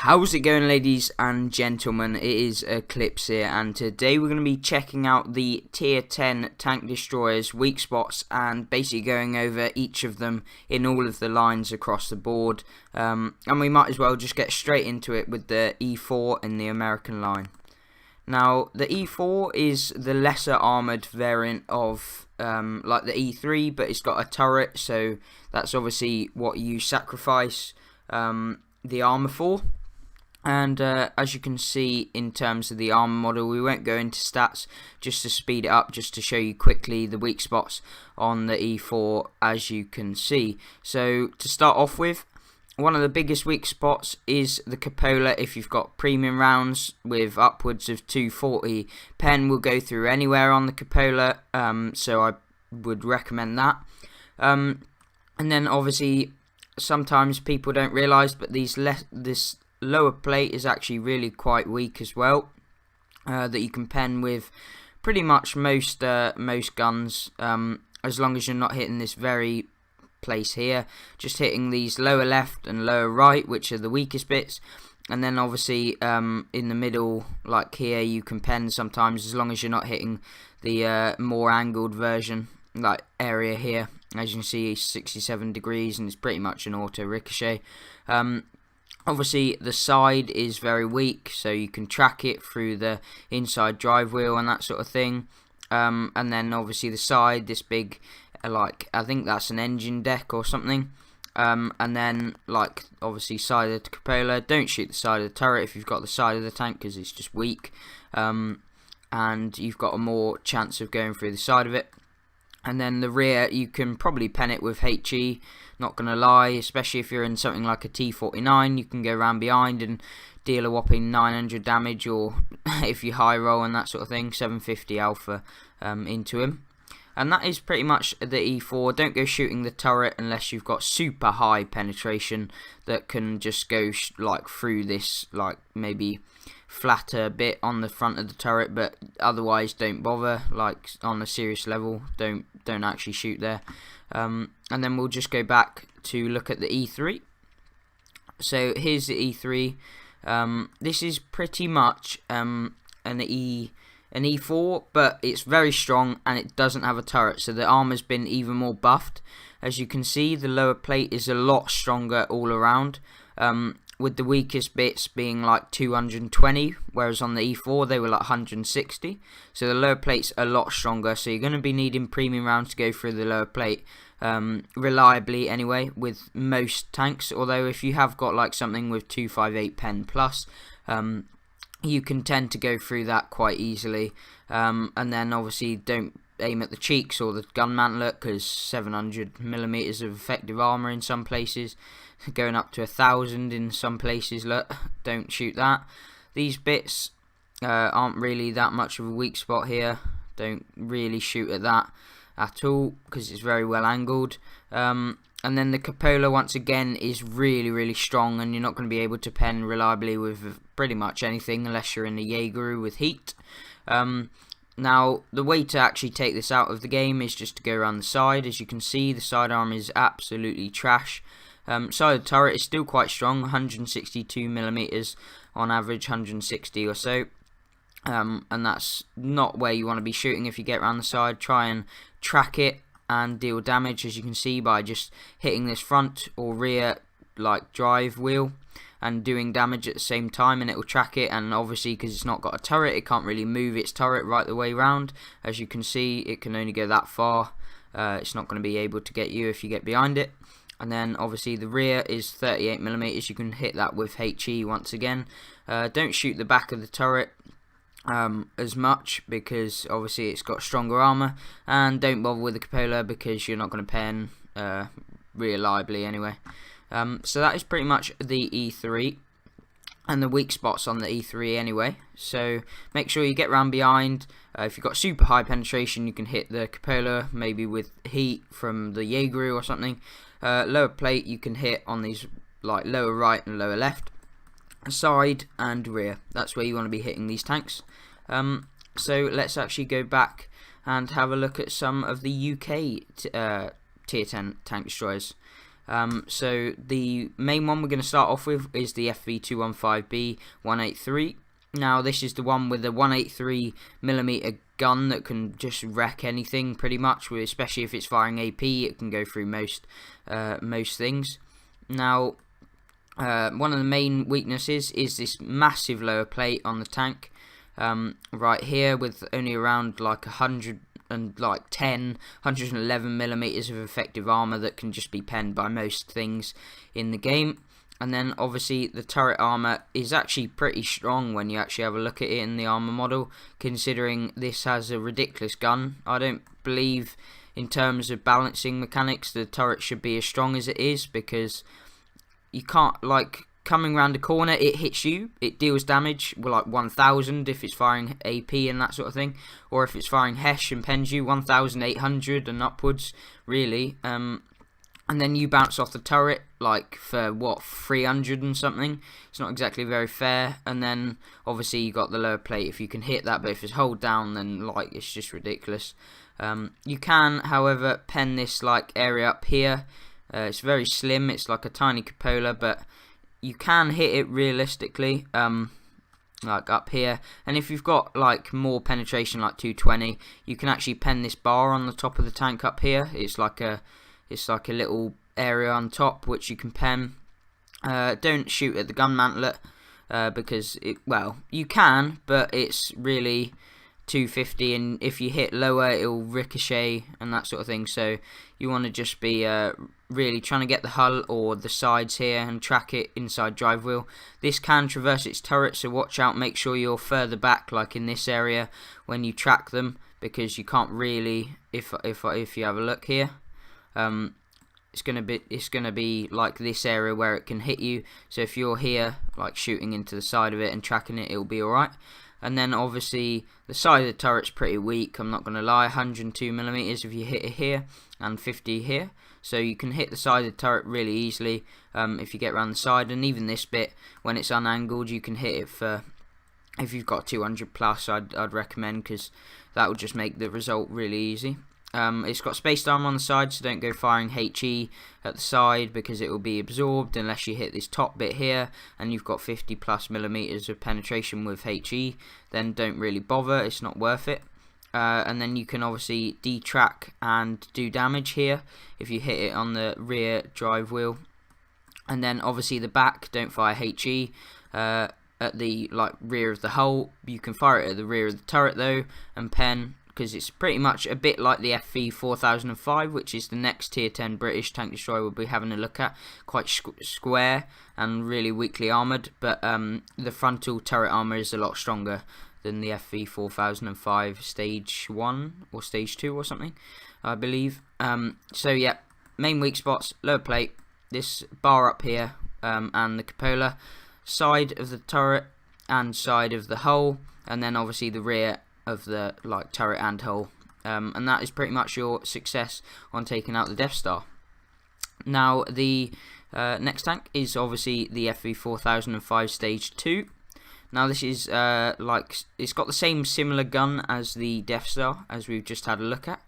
How's it going, ladies and gentlemen? It is Eclipse here, and today we're going to be checking out the tier 10 tank destroyers, Weakspots, and basically going over each of them in all of the lines across the board. And we might as well just get straight into it with the E4 in the American line. Now, the E4 is the lesser armoured variant of like the E3, but it's got a turret, so that's obviously what you sacrifice the armour for. And as you can see, in terms of the armor model, we won't go into stats just to speed it up, just to show you quickly the weak spots on the E4, as you can see. So to start off with, one of the biggest weak spots is the cupola. If you've got premium rounds with upwards of 240, pen will go through anywhere on the cupola, so I would recommend that. And then obviously sometimes people don't realise, but this lower plate is actually really quite weak as well, that you can pen with pretty much most guns, as long as you're not hitting this very place here, just hitting these lower left and lower right, which are the weakest bits. And then obviously in the middle, like here, you can pen sometimes, as long as you're not hitting the more angled version, like area here. As you can see, 67 degrees, and it's pretty much an auto ricochet. Obviously the side is very weak, so you can track it through the inside drive wheel and that sort of thing. And then obviously the side, this big, like, I think that's an engine deck or something. And then, like, obviously side of the cupola, don't shoot the side of the turret if you've got the side of the tank, because it's just weak. And you've got a more chance of going through the side of it. And then the rear, you can probably pen it with HE, not going to lie, especially if you're in something like a T49, you can go around behind and deal a whopping 900 damage, or if you high roll and that sort of thing, 750 alpha into him. And that is pretty much the E4. Don't go shooting the turret unless you've got super high penetration that can just go like through this, like maybe flatter bit on the front of the turret, but otherwise don't bother. Like on a serious level, don't actually shoot there. And then we'll just go back to look at the E3. So here's the E3. This is pretty much an E4, but it's very strong and it doesn't have a turret, so the armor's been even more buffed. As you can see, the lower plate is a lot stronger all around, with the weakest bits being like 220, whereas on the E4 they were like 160. So the lower plate's a lot stronger, so you're going to be needing premium rounds to go through the lower plate reliably anyway, with most tanks. Although if you have got like something with 258 pen plus, you can tend to go through that quite easily. And then obviously don't aim at the cheeks or the gun mantlet, because 700mm of effective armor in some places, going up to 1,000 in some places. Look, don't shoot that. These bits aren't really that much of a weak spot here. Don't really shoot at that at all, because it's very well angled. And then the cupola, once again, is really strong, and you're not going to be able to pen reliably with pretty much anything unless you're in a Jaeger with heat. Now, the way to actually take this out of the game is just to go around the side. As you can see, the sidearm is absolutely trash. Side of the turret is still quite strong, 162mm on average, 160 or so. And that's not where you want to be shooting if you get around the side. Try and track it and deal damage, as you can see, by just hitting this front or rear like drive wheel and doing damage at the same time, and it will track it. And obviously, because it's not got a turret, it can't really move its turret right the way round. As you can see, it can only go that far. It's not going to be able to get you if you get behind it. And then obviously the rear is 38mm. You can hit that with HE once again. Don't shoot the back of the turret as much, because obviously it's got stronger armor, and don't bother with the cupola because you're not going to pen reliably anyway. So that is pretty much the E3 and the weak spots on the E3 anyway. So make sure you get round behind. If you've got super high penetration, you can hit the cupola maybe with heat from the Jaeger or something. Lower plate you can hit on these like lower right and lower left, side and rear. That's where you want to be hitting these tanks. So let's actually go back and have a look at some of the UK tier 10 tank destroyers. So the main one we're going to start off with is the FV215B183. Now this is the one with the 183mm gun that can just wreck anything pretty much, especially if it's firing AP. It can go through most things. Now one of the main weaknesses is this massive lower plate on the tank right here, with only around like 111mm of effective armor that can just be penned by most things in the game. And then obviously the turret armor is actually pretty strong when you actually have a look at it in the armor model, considering this has a ridiculous gun. I don't believe in terms of balancing mechanics the turret should be as strong as it is, because you can't, like, coming around the corner it hits you, it deals damage, well, like 1000 if it's firing AP and that sort of thing, or if it's firing Hesh and pens you 1800 and upwards really. And then you bounce off the turret, like, for, what, 300 and something. It's not exactly very fair. And then, obviously, you got the lower plate if you can hit that, but if it's hold down, then, like, it's just ridiculous. You can, however, pen this, like, area up here. It's very slim, it's like a tiny cupola, but you can hit it realistically, like up here. And if you've got, like, more penetration, like 220, you can actually pen this bar on the top of the tank up here. It's like a little area on top which you can pen. Don't shoot at the gun mantlet, because well, you can, but it's really 250, and if you hit lower it'll ricochet and that sort of thing. So you want to just be really trying to get the hull or the sides here and track it inside drive wheel. This can traverse its turret, so watch out, make sure you're further back, like in this area, when you track them, because you can't really, if you have a look here, it's gonna be like this area where it can hit you. So if you're here, like shooting into the side of it and tracking it, it'll be alright. And then obviously the side of the turret's pretty weak, I'm not gonna lie, 102mm if you hit it here and 50 here. So you can hit the side of the turret really easily if you get around the side. And even this bit, when it's unangled, you can hit it for, if you've got 200 plus, I'd recommend, because that will just make the result really easy. It's got spaced armor on the side, so don't go firing HE at the side, because it will be absorbed unless you hit this top bit here and you've got 50+mm of penetration with HE. Then don't really bother, it's not worth it. And then you can obviously detrack and do damage here if you hit it on the rear drive wheel. And then obviously the back, don't fire HE at the rear of the hull. You can fire it at the rear of the turret though, and pen, because it's pretty much a bit like the FV4005, which is the next tier 10 British tank destroyer we'll be having a look at. Quite square and really weakly armoured, but the frontal turret armour is a lot stronger than the FV4005 stage 1 or stage 2 or something, I believe. So yeah, main weak spots: lower plate, this bar up here, and the cupola, side of the turret and side of the hull, and then obviously the rear of the turret and hull, and that is pretty much your success on taking out the Death Star. Now the next tank is obviously the FV4005 stage 2. Now this is it's got the same similar gun as the Death Star, as we've just had a look at.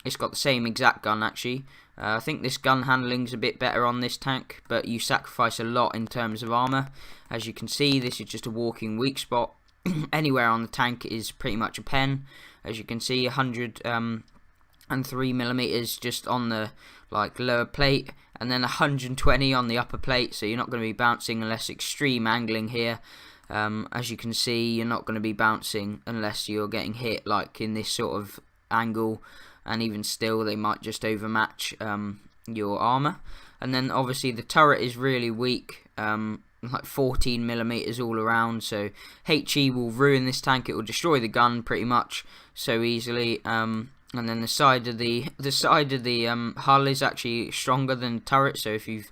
It's got the same exact gun actually. I think this gun handling's a bit better on this tank, but you sacrifice a lot in terms of armor. As you can see, this is just a walking weak spot. Anywhere on the tank is pretty much a pen. As you can see, 103mm just on the lower plate, and then 120 on the upper plate, so you're not going to be bouncing unless extreme angling here. As you can see, you're not going to be bouncing unless you're getting hit like in this sort of angle, and even still they might just overmatch your armor. And then obviously the turret is really weak, like 14mm all around, so HE will ruin this tank. It will destroy the gun pretty much so easily. And then the side of the hull is actually stronger than the turret, so if you've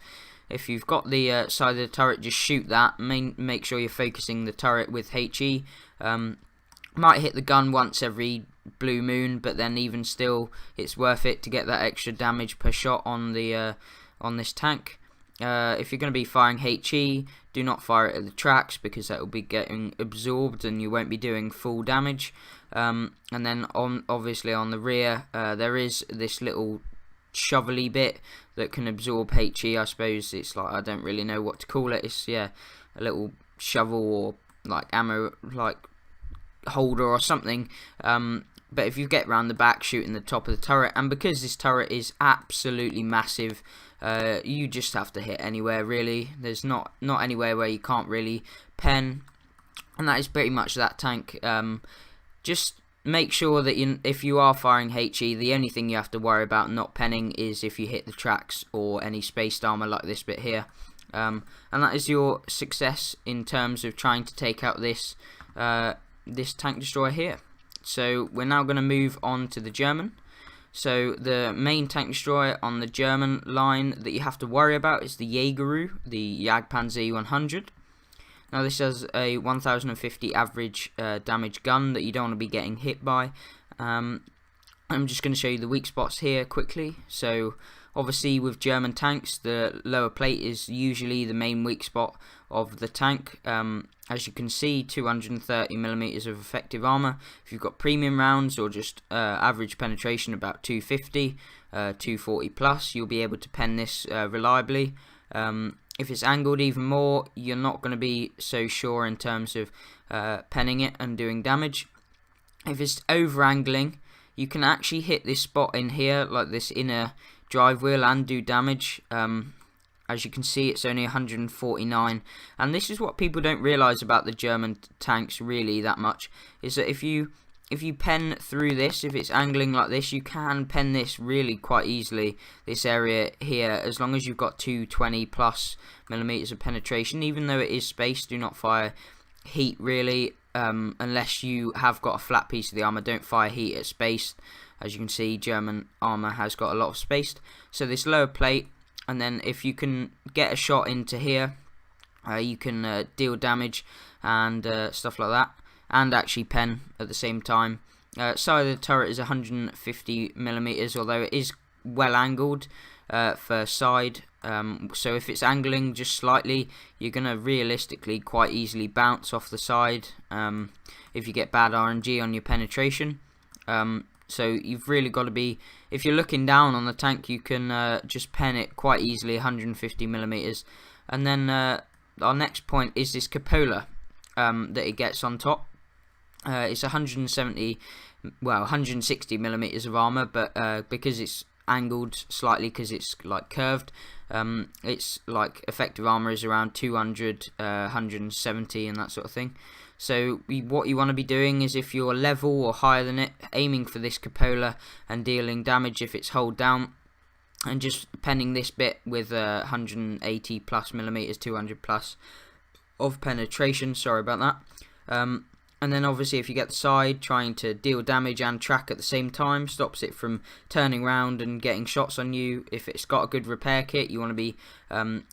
got the side of the turret, just shoot that. Make sure you're focusing the turret with HE. Might hit the gun once every blue moon, but then even still it's worth it to get that extra damage per shot on the on this tank. If you're going to be firing HE, do not fire it at the tracks, because that will be getting absorbed and you won't be doing full damage. And then obviously on the rear, there is this little shovelly bit that can absorb HE. I suppose it's like, I don't really know what to call it. It's, yeah, a little shovel or like ammo like holder or something. But if you get round the back, shooting the top of the turret, and because this turret is absolutely massive, you just have to hit anywhere really. There's not anywhere where you can't really pen, and that is pretty much that tank. Just make sure that if you are firing HE, the only thing you have to worry about not penning is if you hit the tracks or any spaced armor like this bit here. And that is your success in terms of trying to take out this this tank destroyer here. So we're now going to move on to the German. So the main tank destroyer on the German line that you have to worry about is the Jaegeru, the Jagdpanzer E100. Now this has a 1050 average damage gun that you don't want to be getting hit by. I'm just going to show you the weak spots here quickly. So obviously with German tanks, the lower plate is usually the main weak spot of the tank. As you can see, 230mm of effective armor. If you've got premium rounds or just average penetration about 250, 240 plus, you'll be able to pen this reliably. If it's angled even more, you're not going to be so sure in terms of penning it and doing damage. If it's over angling, you can actually hit this spot in here, like this inner drive wheel, and do damage. As you can see, it's only 149, and this is what people don't realise about the German tanks really that much, is that if you pen through this, if it's angling like this, you can pen this really quite easily, this area here, as long as you've got 220 plus millimeters of penetration. Even though it is spaced, do not fire heat really, unless you have got a flat piece of the armour. Don't fire heat at spaced. As you can see, German armour has got a lot of spaced. So this lower plate, and then if you can get a shot into here, you can deal damage and stuff like that, and actually pen at the same time. Side of the turret is 150mm, although it is well angled for side. So if it's angling just slightly, you're going to realistically quite easily bounce off the side if you get bad RNG on your penetration. So you've really got to be, if you're looking down on the tank, you can just pen it quite easily, 150mm. And then our next point is this cupola that it gets on top. It's 160mm of armor, but because it's angled slightly, because it's like curved, it's like effective armor is around 200, 170 and that sort of thing. So what you want to be doing is, if you're level or higher than it, aiming for this cupola and dealing damage if it's hold down, and just penning this bit with 180 plus millimeters, 200 plus of penetration. Sorry about that. And then obviously if you get the side, trying to deal damage and track at the same time stops it from turning around and getting shots on you. If it's got a good repair kit, you want to be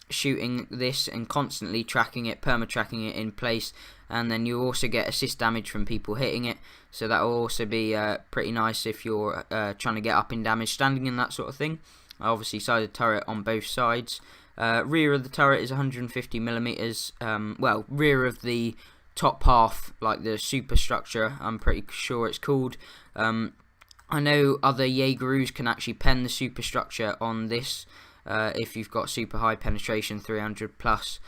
shooting this and constantly tracking it, perma-tracking it in place, and then you also get assist damage from people hitting it, so that will also be pretty nice if you're trying to get up in damage standing and that sort of thing. Obviously side of the turret on both sides. Rear of the turret is 150mm, well, rear of the top half, like the superstructure, I'm pretty sure it's called. I know other Jaegerus can actually pen the superstructure on this. If you've got super high penetration, 300 plus,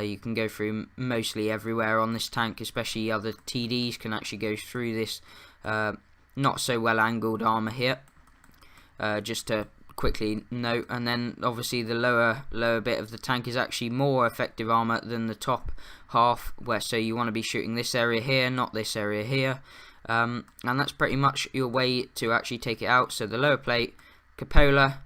you can go through mostly everywhere on this tank, especially other TDs can actually go through this not so well angled armor here, just to quickly note. And then obviously the lower bit of the tank is actually more effective armor than the top half, where so you want to be shooting this area here, not this area here, and that's pretty much your way to actually take it out. So the lower plate, cupola,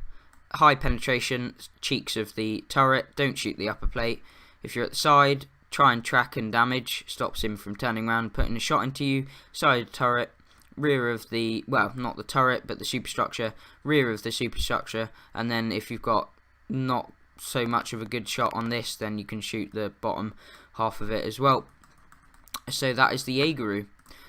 high penetration, cheeks of the turret, don't shoot the upper plate. If you're at the side, try and track and damage, stops him from turning around, putting a shot into you. Side of the turret, rear of the, well, not the turret but the superstructure, rear of the superstructure, and then if you've got not so much of a good shot on this, then you can shoot the bottom half of it as well. So that is the Jaegeru.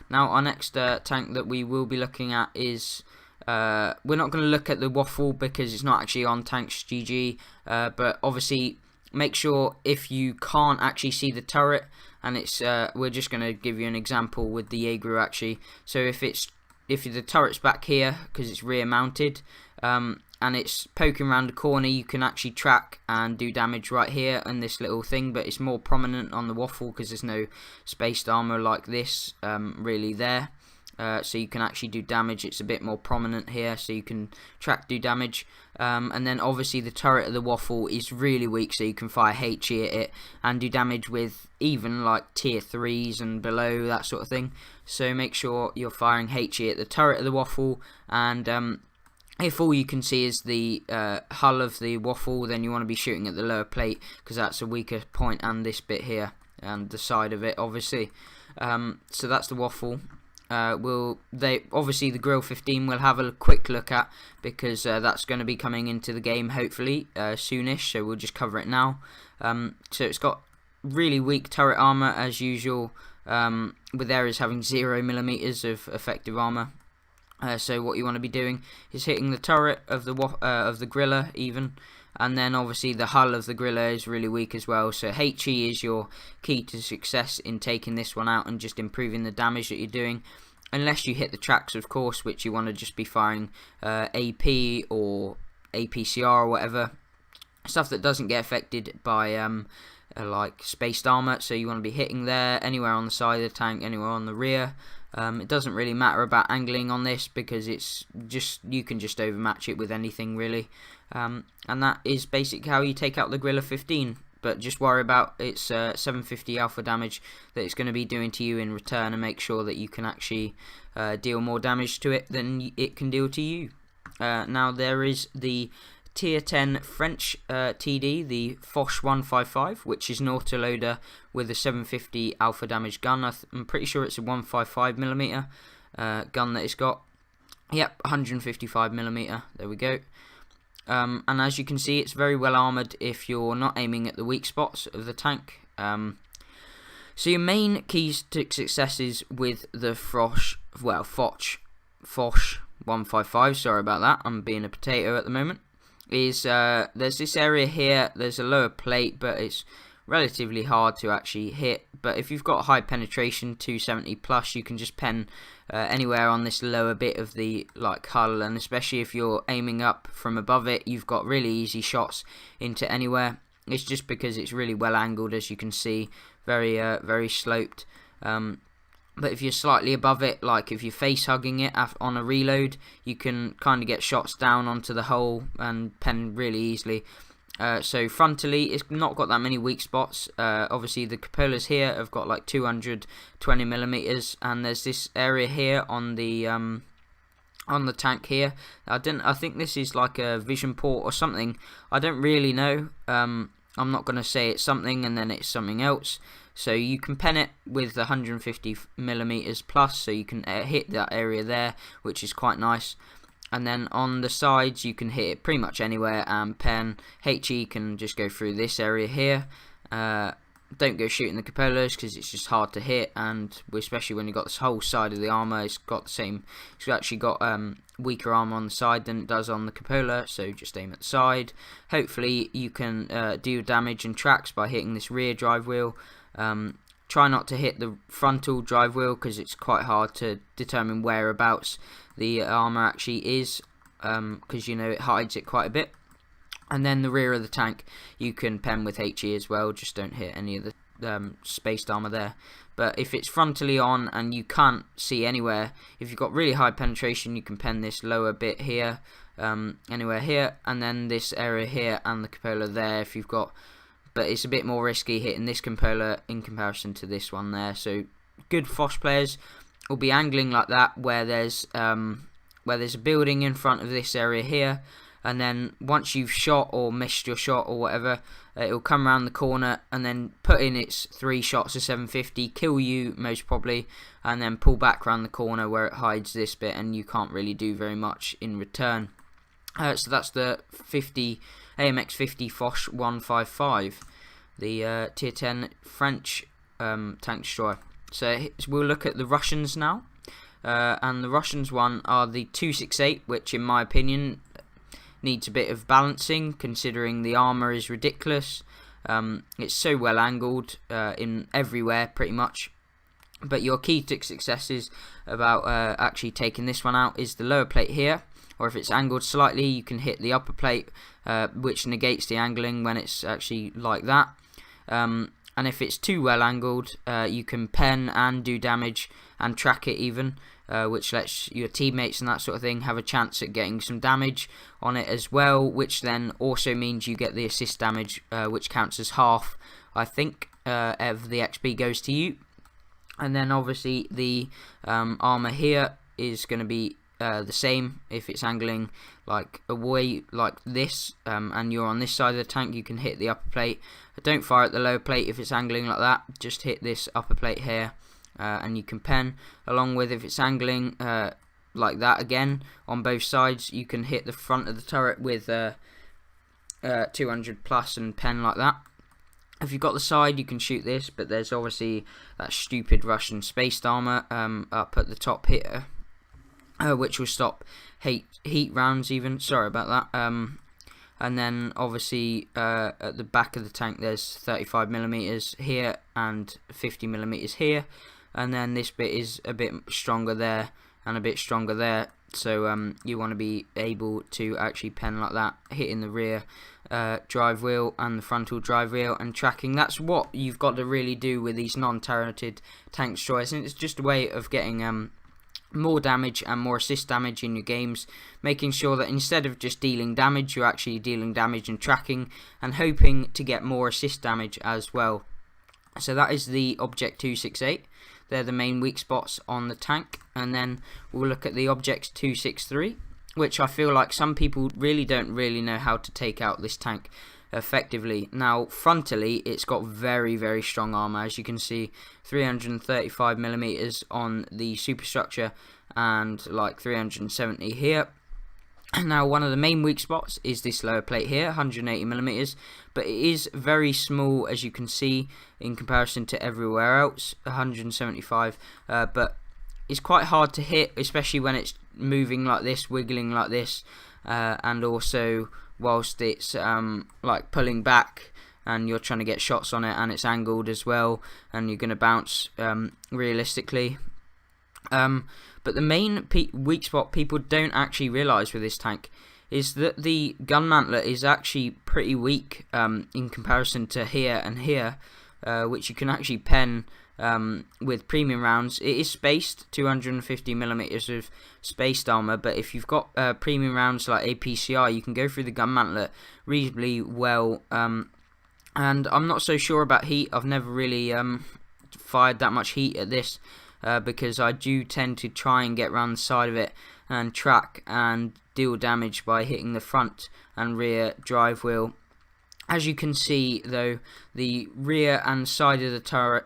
Now our next tank that we will be looking at is, we're not going to look at the Wauffle because it's not actually on Tanks GG, but obviously make sure if you can't actually see the turret, and it's we're just going to give you an example with the Jaegeru actually. So if the turret's back here because it's rear mounted, and it's poking around the corner, you can actually track and do damage right here in this little thing, but it's more prominent on the Wauffle because there's no spaced armor like this really there. So you can actually do damage. It's a bit more prominent here, so you can track, do damage. And then obviously the turret of the Wauffle is really weak, so you can fire HE at it and do damage with even like tier 3s and below, that sort of thing. So make sure you're firing HE at the turret of the Wauffle, and if all you can see is the hull of the Wauffle, then you want to be shooting at the lower plate because that's a weaker point, and this bit here and the side of it, obviously. So that's the Wauffle. Obviously the Grille 15 we'll have a quick look at because that's going to be coming into the game hopefully soonish, so we'll just cover it now. So it's got really weak turret armor as usual, with areas having 0mm of effective armor. So what you want to be doing is hitting the turret of the Grille even, and then obviously the hull of the Grille is really weak as well. So HE is your key to success in taking this one out and just improving the damage that you're doing. Unless you hit the tracks, of course, which you want to just be firing AP or APCR or whatever, stuff that doesn't get affected by like spaced armor. So you want to be hitting there, anywhere on the side of the tank, anywhere on the rear. It doesn't really matter about angling on this because it's just, you can just overmatch it with anything really, and that is basically how you take out the Grille 15. But just worry about its 750 alpha damage that it's going to be doing to you in return, and make sure that you can actually deal more damage to it than it can deal to you. Now there is the Tier 10 French TD, the Foch 155, which is an autoloader with a 750 alpha damage gun. I'm pretty sure it's a 155mm gun that it's got. Yep, 155mm. There we go. And as you can see, it's very well armoured if you're not aiming at the weak spots of the tank. So your main keys to successes with the Foch 155, sorry about that, I'm being a potato at the moment, is there's this area here, there's a lower plate, but it's relatively hard to actually hit. But if you've got high penetration, 270 plus, you can just pen anywhere on this lower bit of the hull, and especially if you're aiming up from above it, you've got really easy shots into anywhere. It's just because it's really well angled, as you can see, very sloped. But if you're slightly above it, like if you're face hugging it on a reload, you can kind of get shots down onto the hole and pen really easily. So frontally, it's not got that many weak spots. Obviously the cupolas here have got like 220mm, and there's this area here on the tank here. I think this is like a vision port or something. I don't really know. I'm not going to say it's something and then it's something else. So you can pen it with 150mm plus, so you can hit that area there, which is quite nice. And then on the sides you can hit it pretty much anywhere, and pen. HE can just go through this area here. Don't go shooting the cupolas because it's just hard to hit, and especially when you've got this whole side of the armor, it's actually got weaker armor on the side than it does on the cupola, so just aim at the side. Hopefully you can do damage and tracks by hitting this rear drive wheel. Try not to hit the frontal drive wheel because it's quite hard to determine whereabouts the armor actually is, because it hides it quite a bit. And then the rear of the tank you can pen with HE as well, just don't hit any of the spaced armor there. But if it's frontally on and you can't see anywhere, if you've got really high penetration, you can pen this lower bit here, anywhere here, and then this area here and the cupola there if you've got. But it's a bit more risky hitting this cupola in comparison to this one there. So good Foch players will be angling like that, where there's a building in front of this area here, and then once you've shot or missed your shot or whatever, it'll come around the corner and then put in its 3 shots of 750, kill you most probably, and then pull back around the corner where it hides this bit, and you can't really do very much in return. So that's the AMX 50 Foch 155, the Tier 10 French tank destroyer. So we'll look at the Russians now, and the Russians one are the 268, which in my opinion needs a bit of balancing considering the armor is ridiculous. It's so well angled in everywhere pretty much. But your key to success is about actually taking this one out is the lower plate here, or if it's angled slightly, you can hit the upper plate, which negates the angling when it's actually like that. And if it's too well angled, you can pen and do damage and track it even, which lets your teammates and that sort of thing have a chance at getting some damage on it as well, which then also means you get the assist damage, which counts as half, I think, of the XP goes to you. And then obviously the armor here is going to be the same. If it's angling like away like this, and you're on this side of the tank, you can hit the upper plate. Don't fire at the lower plate if it's angling like that, just hit this upper plate here, and you can pen. Along with, if it's angling like that again on both sides, you can hit the front of the turret with 200 plus and pen like that. If you've got the side, you can shoot this, but there's obviously that stupid Russian spaced armor up at the top here, which will stop heat rounds even. Sorry about that. And then obviously at the back of the tank there's 35mm here and 50mm here, and then this bit is a bit stronger there and a bit stronger there. So you want to be able to actually pen like that, hitting the rear drive wheel and the frontal drive wheel and tracking. That's what you've got to really do with these non-turreted tank destroyers, and it's just a way of getting more damage and more assist damage in your games, making sure that instead of just dealing damage, you're actually dealing damage and tracking, and hoping to get more assist damage as well. So that is the Object 268. They're the main weak spots on the tank. And then we'll look at the Object 263, which I feel like some people don't really know how to take out this tank effectively. Now, frontally, it's got very, very strong armor. As you can see, 335mm on the superstructure and like 370 here. Now, one of the main weak spots is this lower plate here, 180mm, but it is very small, as you can see, in comparison to everywhere else, 175, but it's quite hard to hit, especially when it's moving like this, wiggling like this, and also whilst it's like pulling back and you're trying to get shots on it, and it's angled as well, and you're going to bounce realistically. But the main weak spot people don't actually realise with this tank is that the gun mantlet is actually pretty weak in comparison to here and here, which you can actually pen with premium rounds. It is spaced, 250mm of spaced armor, but if you've got premium rounds like APCR, you can go through the gun mantlet reasonably well. And I'm not so sure about heat. I've never really fired that much heat at this, because I do tend to try and get around the side of it and track and deal damage by hitting the front and rear drive wheel. As you can see, though, the rear and side of the turret,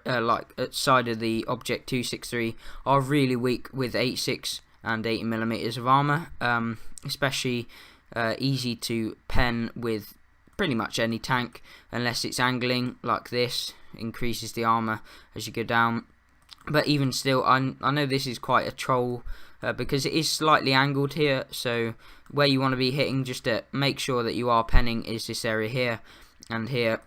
side of the Object 263, are really weak with 86 and 80mm of armor, especially easy to pen with pretty much any tank, unless it's angling like this, increases the armor as you go down. But even still, I know this is quite a troll, because it is slightly angled here, so where you want to be hitting, just to make sure that you are penning, is this area here and here.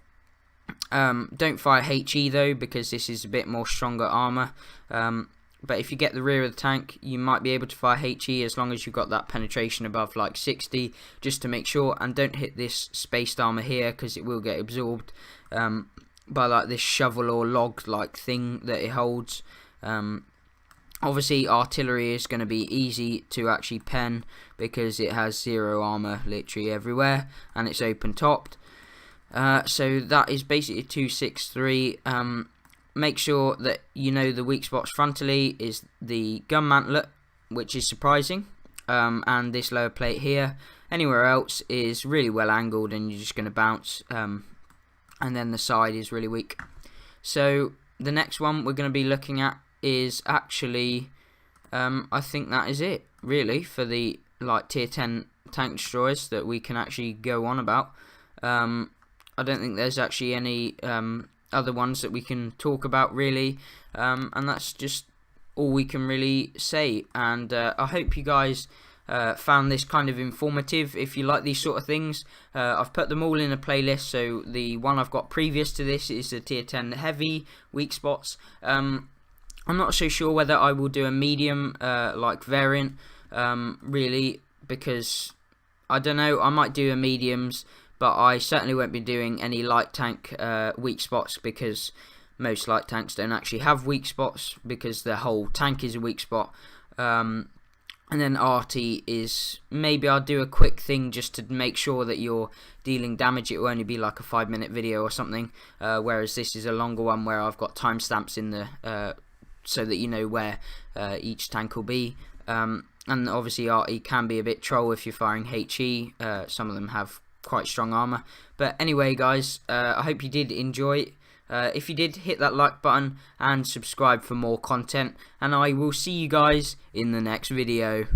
Don't fire HE though, because this is a bit more stronger armor, but if you get the rear of the tank, you might be able to fire HE as long as you've got that penetration above like 60, just to make sure. And don't hit this spaced armor here, because it will get absorbed by like this shovel or log like thing that it holds. Obviously artillery is going to be easy to actually pen, because it has zero armor literally everywhere and it's open topped. So that is basically 263. Make sure that you know the weak spots frontally is the gun mantlet, which is surprising, and this lower plate here. Anywhere else is really well angled and you're just going to bounce, and then the side is really weak. So the next one we're going to be looking at is actually, I think that is it really for the like tier 10 tank destroyers that we can actually go on about. I don't think there's actually any other ones that we can talk about really, and that's just all we can really say. And I hope you guys found this kind of informative. If you like these sort of things, I've put them all in a playlist. So the one I've got previous to this is the tier 10 heavy weak spots. I'm not so sure whether I will do a medium like variant really, because I don't know, I might do a mediums, but I certainly won't be doing any light tank weak spots, because most light tanks don't actually have weak spots because their whole tank is a weak spot. And then arty is, maybe I'll do a quick thing just to make sure that you're dealing damage. It will only be like a 5-minute video or something, whereas this is a longer one where I've got timestamps in the so that you know where each tank will be. And obviously arty can be a bit troll if you're firing HE. Some of them have quite strong armor. But anyway guys, I hope you did enjoy it. If you did, hit that like button and subscribe for more content, and I will see you guys in the next video.